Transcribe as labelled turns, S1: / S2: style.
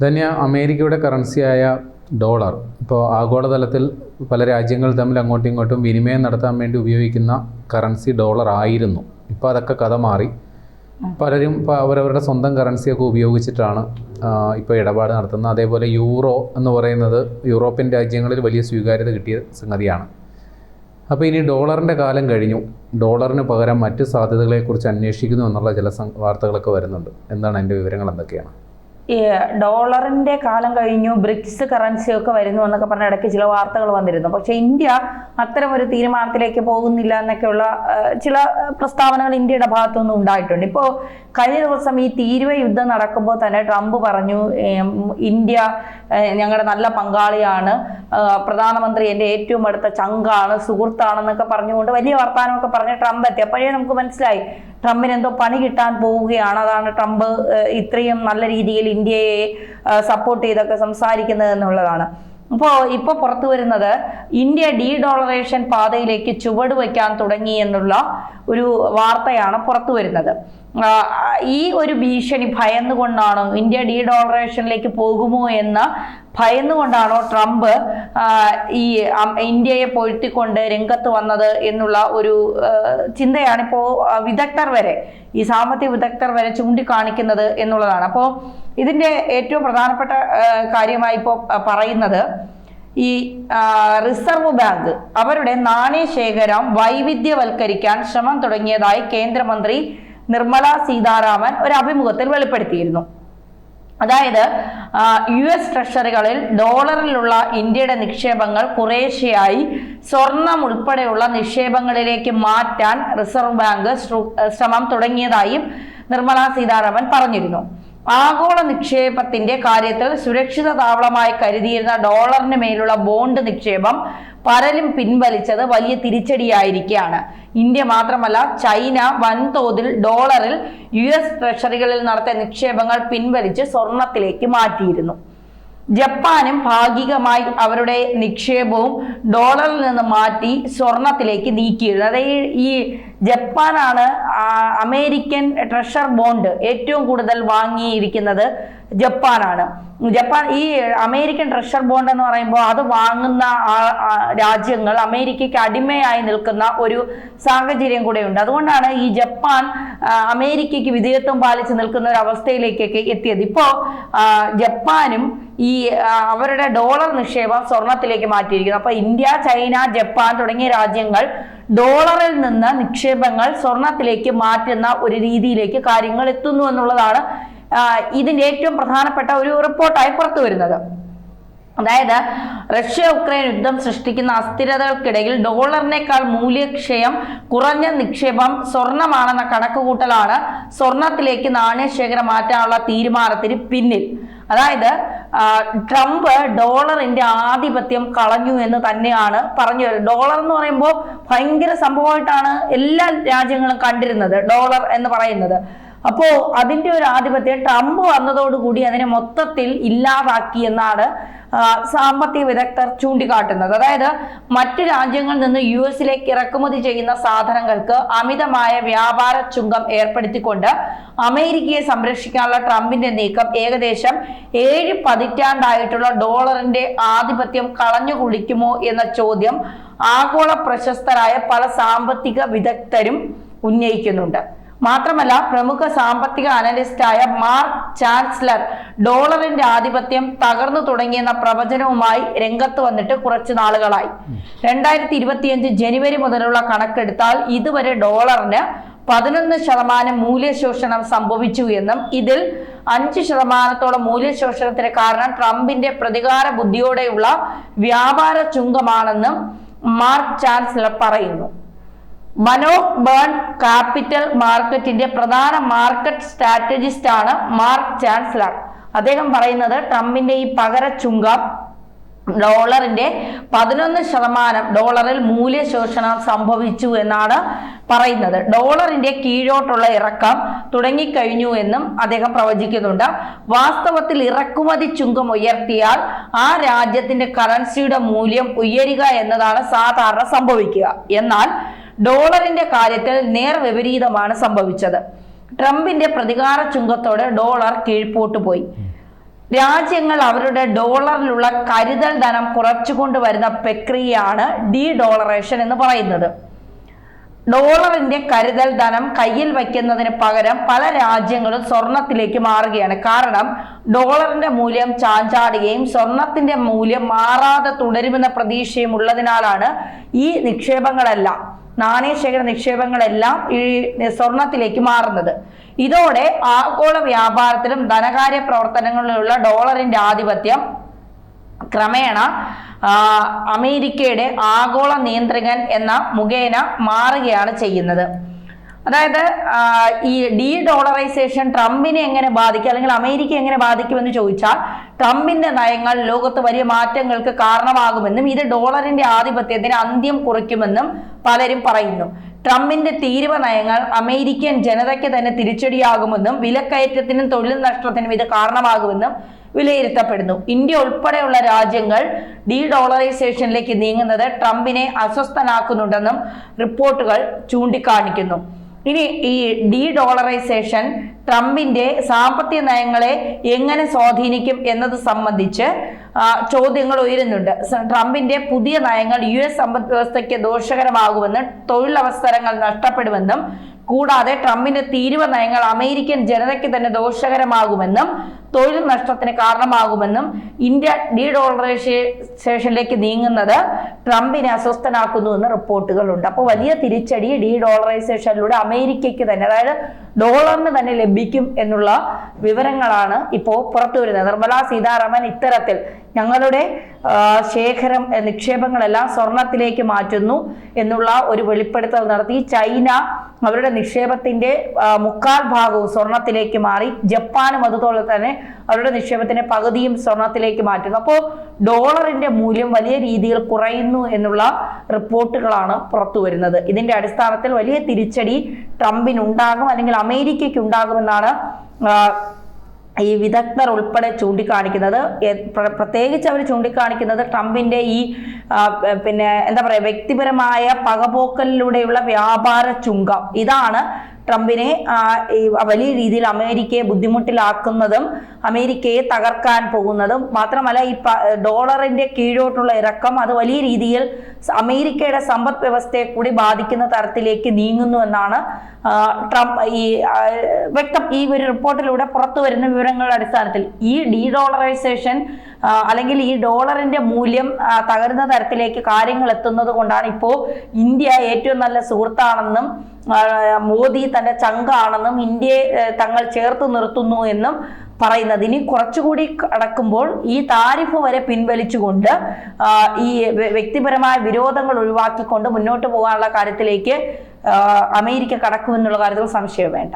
S1: ധന്യ, അമേരിക്കയുടെ കറൻസിയായ ഡോളർ ഇപ്പോൾ ആഗോളതലത്തിൽ പല രാജ്യങ്ങൾ തമ്മിൽ അങ്ങോട്ടും ഇങ്ങോട്ടും വിനിമയം നടത്താൻ വേണ്ടി ഉപയോഗിക്കുന്ന കറൻസി ഡോളർ ആയിരുന്നു. ഇപ്പോൾ അതൊക്കെ കഥ മാറി. പലരും ഇപ്പോൾ അവരവരുടെ സ്വന്തം കറൻസിയൊക്കെ ഉപയോഗിച്ചിട്ടാണ് ഇപ്പോൾ ഇടപാട് നടത്തുന്നത്. അതേപോലെ യൂറോ എന്ന് പറയുന്നത് യൂറോപ്യൻ രാജ്യങ്ങളിൽ വലിയ സ്വീകാര്യത കിട്ടിയ സംഗതിയാണ്. അപ്പോൾ ഇനി ഡോളറിൻ്റെ കാലം കഴിഞ്ഞു, ഡോളറിന് പകരം മറ്റ് സാധ്യതകളെക്കുറിച്ച് അന്വേഷിക്കുന്നു എന്നുള്ള ചില വാർത്തകളൊക്കെ വരുന്നുണ്ട്. എന്താണ് അതിൻ്റെ വിവരങ്ങൾ, എന്തൊക്കെയാണ്?
S2: ഈ ഡോളറിന്റെ കാലം കഴിഞ്ഞു, ബ്രിക്സ് കറൻസിയൊക്കെ വരുന്നു എന്നൊക്കെ പറഞ്ഞ ഇടയ്ക്ക് ചില വാർത്തകൾ വന്നിരുന്നു. പക്ഷെ ഇന്ത്യ അത്തരം ഒരു തീരുമാനത്തിലേക്ക് പോകുന്നില്ല എന്നൊക്കെയുള്ള ചില പ്രസ്താവനകൾ ഇന്ത്യയുടെ ഭാഗത്തുനിന്നും ഉണ്ടായിട്ടുണ്ട്. ഇപ്പോൾ കഴിഞ്ഞ ദിവസം ഈ തീരുവ യുദ്ധം നടക്കുമ്പോൾ തന്നെ ട്രംപ് പറഞ്ഞു, ഇന്ത്യ ഞങ്ങളുടെ നല്ല പങ്കാളിയാണ്, പ്രധാനമന്ത്രി എൻ്റെ ഏറ്റവും അടുത്ത ചങ്കാണ്, സുഹൃത്താണെന്നൊക്കെ പറഞ്ഞുകൊണ്ട് വലിയ വർത്തമാനമൊക്കെ പറഞ്ഞ് ട്രംപ് എത്തി. അപ്പോഴേ നമുക്ക് മനസ്സിലായി ട്രംപിന് എന്തോ പണി കിട്ടാൻ പോവുകയാണ്. അതാണ് ട്രംപ് ഇത്രയും നല്ല രീതിയിൽ ഇന്ത്യയെ സപ്പോർട്ട് ചെയ്തൊക്കെ സംസാരിക്കുന്നത് എന്നുള്ളതാണ്. ഇപ്പോൾ പുറത്തു വരുന്നത് ഇന്ത്യ ഡീഡോളറേഷൻ പാതയിലേക്ക് ചുവട് വയ്ക്കാൻ തുടങ്ങി എന്നുള്ള ഒരു വാർത്തയാണ് പുറത്തു വരുന്നത്. ഈ ഒരു ഭീഷണി ഭയന്നുകൊണ്ടാണോ, ഇന്ത്യ ഡീഡോളറേഷനിലേക്ക് പോകുമോ എന്ന് ഭയന്നുകൊണ്ടാണോ ട്രംപ് ഈ ഇന്ത്യയെ പൊഴുത്തിക്കൊണ്ട് രംഗത്ത് വന്നത് എന്നുള്ള ഒരു ചിന്തയാണ് ഇപ്പോൾ വിദഗ്ധർ വരെ, ഈ സാമ്പത്തിക വിദഗ്ധർ വരെ ചൂണ്ടിക്കാണിക്കുന്നത് എന്നുള്ളതാണ്. അപ്പോൾ ഇതിൻ്റെ ഏറ്റവും പ്രധാനപ്പെട്ട കാര്യമായി ഇപ്പോൾ പറയുന്നത് ഈ റിസർവ് ബാങ്ക് അവരുടെ നാണയശേഖരം വൈവിധ്യവൽക്കരിക്കാൻ ശ്രമം തുടങ്ങിയതായി കേന്ദ്രമന്ത്രി നിർമ്മല സീതാരാമൻ ഒരു അഭിമുഖത്തിൽ വെളിപ്പെടുത്തിയിരുന്നു. അതായത് US ട്രഷറികളിൽ ഡോളറിലുള്ള ഇന്ത്യയുടെ നിക്ഷേപങ്ങൾ കുറേശ്ശെയായി സ്വർണം ഉൾപ്പെടെയുള്ള നിക്ഷേപങ്ങളിലേക്ക് മാറ്റാൻ റിസർവ് ബാങ്ക് ശ്രമം തുടങ്ങിയതായും നിർമ്മല സീതാരാമൻ പറഞ്ഞിരുന്നു. ആഗോള നിക്ഷേപത്തിന്റെ കാര്യത്തിൽ സുരക്ഷിത താവളമായി കരുതിയിരുന്ന ഡോളറിന് മേലുള്ള ബോണ്ട് നിക്ഷേപം പലരും പിൻവലിച്ചത് വലിയ തിരിച്ചടിയായിരിക്കുകയാണ്. ഇന്ത്യ മാത്രമല്ല, ചൈന വൻതോതിൽ ഡോളറിൽ US ട്രഷറികളിൽ നടത്തിയ നിക്ഷേപങ്ങൾ പിൻവലിച്ച് സ്വർണത്തിലേക്ക് മാറ്റിയിരുന്നു. ജപ്പാനും ഭാഗികമായി അവരുടെ നിക്ഷേപവും ഡോളറിൽ നിന്ന് മാറ്റി സ്വർണത്തിലേക്ക് നീക്കിയിരുന്നു. അതായത് ഈ ജപ്പാനാണ് അമേരിക്കൻ ട്രഷർ ബോണ്ട് ഏറ്റവും കൂടുതൽ വാങ്ങിയിരിക്കുന്നത് ജപ്പാനാണ്. ഈ അമേരിക്കൻ ട്രഷർ ബോണ്ട് എന്ന് പറയുമ്പോൾ അത് വാങ്ങുന്ന രാജ്യങ്ങൾ അമേരിക്കയ്ക്ക് അടിമയായി നിൽക്കുന്ന ഒരു സാഹചര്യം കൂടെയുണ്ട്. അതുകൊണ്ടാണ് ഈ ജപ്പാൻ അമേരിക്കയ്ക്ക് വിധേയത്വം പാലിച്ച് നിൽക്കുന്ന ഒരു അവസ്ഥയിലേക്കൊക്കെ എത്തിയത്. ഇപ്പോൾ ജപ്പാനും ഈ അവരുടെ ഡോളർ നിക്ഷേപം സ്വർണത്തിലേക്ക് മാറ്റിയിരിക്കുന്നു. അപ്പൊ ഇന്ത്യ, ചൈന, ജപ്പാൻ തുടങ്ങിയ രാജ്യങ്ങൾ ഡോളറിൽ നിന്ന് നിക്ഷേപങ്ങൾ സ്വർണത്തിലേക്ക് മാറ്റുന്ന ഒരു രീതിയിലേക്ക് കാര്യങ്ങൾ എത്തുന്നു എന്നുള്ളതാണ് ഇതിന്റെ ഏറ്റവും പ്രധാനപ്പെട്ട ഒരു റിപ്പോർട്ടായി പുറത്തു വരുന്നത്. അതായത് റഷ്യ ഉക്രൈൻ യുദ്ധം സൃഷ്ടിക്കുന്ന അസ്ഥിരതകൾക്കിടയിൽ ഡോളറിനേക്കാൾ മൂല്യക്ഷയം കുറഞ്ഞ നിക്ഷേപം സ്വർണമാണെന്ന കണക്കുകൂട്ടലാണ് സ്വർണത്തിലേക്ക് നാണയശേഖരം മാറ്റാനുള്ള തീരുമാനത്തിന് പിന്നിൽ. അതായത് ട്രംപ് ഡോളറിന്റെ ആധിപത്യം കളഞ്ഞു എന്ന് തന്നെയാണ് പറഞ്ഞു. ഡോളർ എന്ന് പറയുമ്പോൾ ഭയങ്കര സംഭവമായിട്ടാണ് എല്ലാ രാജ്യങ്ങളും കണ്ടിരുന്നത് ഡോളർ എന്ന് പറയുന്നത്. അപ്പോൾ അതിന്റെ ഒരു ആധിപത്യം ട്രംപ് വന്നതോടുകൂടി അതിനെ മൊത്തത്തിൽ ഇല്ലാതാക്കി എന്നാണ് സാമ്പത്തിക വിദഗ്ധർ ചൂണ്ടിക്കാട്ടുന്നത്. അതായത് മറ്റു രാജ്യങ്ങളിൽ നിന്ന് US ഇറക്കുമതി ചെയ്യുന്ന സാധനങ്ങൾക്ക് അമിതമായ വ്യാപാര ചുങ്കം ഏർപ്പെടുത്തിക്കൊണ്ട് അമേരിക്കയെ സംരക്ഷിക്കാനുള്ള ട്രംപിന്റെ നീക്കം ഏകദേശം 7 പതിറ്റാണ്ടായിട്ടുള്ള ഡോളറിന്റെ ആധിപത്യം കളഞ്ഞു കുളിക്കുമോ എന്ന ചോദ്യം ആഗോള പ്രശസ്തരായ പല സാമ്പത്തിക വിദഗ്ധരും ഉന്നയിക്കുന്നുണ്ട്. മാത്രമല്ല, പ്രമുഖ സാമ്പത്തിക അനലിസ്റ്റായ മാർക്ക് ചാൻസ്ലർ ഡോളറിന്റെ ആധിപത്യം തകർന്നു തുടങ്ങിയെന്ന പ്രവചനവുമായി രംഗത്ത് വന്നിട്ട് കുറച്ചു നാളുകളായി. 2025 ജനുവരി മുതലുള്ള കണക്കെടുത്താൽ ഇതുവരെ ഡോളറിന് 11% മൂല്യശോഷണം സംഭവിച്ചു എന്നും ഇതിൽ 5% മൂല്യശോഷണത്തിന് കാരണം ട്രംപിന്റെ പ്രതികാര ബുദ്ധിയോടെയുള്ള വ്യാപാര ചുങ്കമാണെന്നും മാർക്ക് ചാൻസ്ലർ പറയുന്നു. മനോഹ് ബേൺ ക്യാപിറ്റൽ മാർക്കറ്റിന്റെ പ്രധാന മാർക്കറ്റ് സ്ട്രാറ്റജിസ്റ്റ് ആണ് മാർക്ക് ചാൻസ്ലർ. അദ്ദേഹം പറയുന്നത് ട്രംപിന്റെ ഈ പകര ചുങ്കം ഡോളറിന്റെ 11% ഡോളറിൽ മൂല്യശോഷണം സംഭവിച്ചു എന്നാണ് പറയുന്നത്. ഡോളറിന്റെ കീഴോട്ടുള്ള ഇറക്കം തുടങ്ങിക്കഴിഞ്ഞു എന്നും അദ്ദേഹം പ്രവചിക്കുന്നുണ്ട്. വാസ്തവത്തിൽ ഇറക്കുമതി ചുങ്കം ഉയർത്തിയാൽ ആ രാജ്യത്തിന്റെ കറൻസിയുടെ മൂല്യം ഉയരുക എന്നതാണ് സാധാരണ സംഭവിക്കുക. എന്നാൽ ഡോളറിന്റെ കാര്യത്തിൽ നേർവിപരീതമാണ് സംഭവിച്ചത്. ട്രംപിന്റെ പ്രതികാര ചുങ്കത്തോടെ ഡോളർ കീഴ്പോട്ട് പോയി. രാജ്യങ്ങൾ അവരുടെ ഡോളറിലുള്ള കരുതൽ ധനം കുറച്ചുകൊണ്ടുവരുന്ന പ്രക്രിയയാണ് ഡീ ഡോളറേഷൻ എന്ന് പറയുന്നത്. ഡോളറിന്റെ കരുതൽ ധനം കയ്യിൽ വയ്ക്കുന്നതിന് പകരം പല രാജ്യങ്ങളും സ്വർണത്തിലേക്ക് മാറുകയാണ്. കാരണം ഡോളറിന്റെ മൂല്യം ചാഞ്ചാടുകയും സ്വർണത്തിന്റെ മൂല്യം മാറാതെ തുടരുമെന്ന പ്രതീക്ഷയും ഉള്ളതിനാലാണ് ഈ നിക്ഷേപങ്ങളെല്ലാം, നാണയശേഖര നിക്ഷേപങ്ങളെല്ലാം ഈ സ്വർണത്തിലേക്ക് മാറുന്നത്. ഇതോടെ ആഗോള വ്യാപാരത്തിലും ധനകാര്യ പ്രവർത്തനങ്ങളിലുള്ള ഡോളറിന്റെ ആധിപത്യം ക്രമേണ അമേരിക്കയുടെ ആഗോള നിയന്ത്രകൻ എന്ന മുഖേന മാറുകയാണ് ചെയ്യുന്നത്. അതായത് ഈ ഡീ ഡോളറൈസേഷൻ ട്രംപിനെ എങ്ങനെ ബാധിക്കും, അല്ലെങ്കിൽ അമേരിക്ക എങ്ങനെ ബാധിക്കുമെന്ന് ചോദിച്ചാൽ, ട്രംപിന്റെ നയങ്ങൾ ലോകത്ത് വലിയ മാറ്റങ്ങൾക്ക് കാരണമാകുമെന്നും ഇത് ഡോളറിന്റെ ആധിപത്യത്തിന് അന്ത്യം കുറിക്കുമെന്നും പലരും പറയുന്നു. ട്രംപിന്റെ തീരുവ നയങ്ങൾ അമേരിക്കൻ ജനതയ്ക്ക് തന്നെ തിരിച്ചടിയാകുമെന്നും വിലക്കയറ്റത്തിനും തൊഴിൽ നഷ്ടത്തിനും ഇത് കാരണമാകുമെന്നും വിലയിരുത്തപ്പെടുന്നു. ഇന്ത്യ ഉൾപ്പെടെയുള്ള രാജ്യങ്ങൾ ഡീ ഡോളറൈസേഷനിലേക്ക് നീങ്ങുന്നത് ട്രംപിനെ അസ്വസ്ഥനാക്കുന്നുണ്ടെന്നും റിപ്പോർട്ടുകൾ ചൂണ്ടിക്കാണിക്കുന്നു. ഇനി ഈ ഡീ ഡോളറൈസേഷൻ ട്രംപിന്റെ സാമ്പത്തിക നയങ്ങളെ എങ്ങനെ സ്വാധീനിക്കും എന്നത് സംബന്ധിച്ച് ചോദ്യങ്ങൾ ഉയരുന്നുണ്ട്. ട്രംപിന്റെ പുതിയ നയങ്ങൾ US സമ്പദ് വ്യവസ്ഥയ്ക്ക് ദോഷകരമാകുമെന്നും തൊഴിലവസരങ്ങൾ നഷ്ടപ്പെടുമെന്നും കൂടാതെ ട്രംപിന്റെ തീരുവ നയങ്ങൾ അമേരിക്കൻ ജനതയ്ക്ക് തന്നെ ദോഷകരമാകുമെന്നും തൊഴിൽ നഷ്ടത്തിന് കാരണമാകുമെന്നും ഇന്ത്യ ഡീ ഡോളറൈസേഷനിലേക്ക് നീങ്ങുന്നത് ട്രംപിനെ അസ്വസ്ഥനാക്കുന്നുവെന്ന് റിപ്പോർട്ടുകളുണ്ട്. അപ്പോൾ വലിയ തിരിച്ചടി ഡീ ഡോളറൈസേഷനിലൂടെ അമേരിക്കയ്ക്ക് തന്നെ, അതായത് ഡോളറിന് തന്നെ ലഭിക്കും എന്നുള്ള വിവരങ്ങളാണ് ഇപ്പോൾ പുറത്തു വരുന്നത്. നിർമ്മലാ സീതാരാമൻ ഇത്തരത്തിൽ ഞങ്ങളുടെ ശേഖരം നിക്ഷേപങ്ങളെല്ലാം സ്വർണത്തിലേക്ക് മാറ്റുന്നു എന്നുള്ള ഒരു വെളിപ്പെടുത്തൽ നടത്തി. ചൈന അവരുടെ നിക്ഷേപത്തിന്റെ 3/4 ഭാഗവും സ്വർണത്തിലേക്ക് മാറി. ജപ്പാനും അതുപോലെ തന്നെ അവരുടെ നിക്ഷേപത്തിന്റെ പകുതിയും സ്വർണത്തിലേക്ക് മാറ്റുന്നു. അപ്പോൾ ഡോളറിന്റെ മൂല്യം വലിയ രീതിയിൽ കുറയുന്നു എന്നുള്ള റിപ്പോർട്ടുകളാണ് പുറത്തു വരുന്നത്. ഇതിന്റെ അടിസ്ഥാനത്തിൽ വലിയ തിരിച്ചടി ട്രംപിനുണ്ടാകും, അല്ലെങ്കിൽ അമേരിക്കയ്ക്ക് ഉണ്ടാകുമെന്നാണ് ഈ വിദഗ്ധർ ഉൾപ്പെടെ ചൂണ്ടിക്കാണിക്കുന്നത്. പ്രത്യേകിച്ച് അവർ ചൂണ്ടിക്കാണിക്കുന്നത് ട്രംപിന്റെ ഈ എന്താ പറയുക, വ്യക്തിപരമായ പകപോക്കലിലൂടെയുള്ള വ്യാപാര ചുങ്കം, ഇതാണ് ട്രംപിനെ വലിയ രീതിയിൽ അമേരിക്കയെ ബുദ്ധിമുട്ടിലാക്കുന്നതും അമേരിക്കയെ തകർക്കാൻ പോകുന്നതും. മാത്രമല്ല ഈ ഡോളറിന്റെ കീഴോട്ടുള്ള ഇറക്കം അത് വലിയ രീതിയിൽ അമേരിക്കയുടെ സമ്പദ് വ്യവസ്ഥയെ കൂടി ബാധിക്കുന്ന തരത്തിലേക്ക് നീങ്ങുന്നു എന്നാണ് ഈ ഒരു റിപ്പോർട്ടിലൂടെ പുറത്തു വരുന്ന വിവരങ്ങളുടെ അടിസ്ഥാനത്തിൽ. ഈ ഡീ ഡോളറൈസേഷൻ അല്ലെങ്കിൽ ഈ ഡോളറിന്റെ മൂല്യം തകരുന്ന തരത്തിലേക്ക് കാര്യങ്ങൾ എത്തുന്നത് കൊണ്ടാണ് ഇപ്പോൾ ഇന്ത്യ ഏറ്റവും നല്ല സുഹൃത്താണെന്നും മോദി തന്റെ ചങ്കാണെന്നും ഇന്ത്യയെ തങ്ങൾ ചേർത്ത് നിർത്തുന്നു എന്നും പറയുന്നത്. ഇനി കുറച്ചുകൂടി കടക്കുമ്പോൾ ഈ താരിഫ് വരെ പിൻവലിച്ചുകൊണ്ട് ഈ വ്യക്തിപരമായ വിരോധങ്ങൾ ഒഴിവാക്കിക്കൊണ്ട് മുന്നോട്ട് പോകാനുള്ള കാര്യത്തിലേക്ക് അമേരിക്ക കടക്കുമെന്നുള്ള കാര്യത്തിൽ സംശയം വേണ്ട.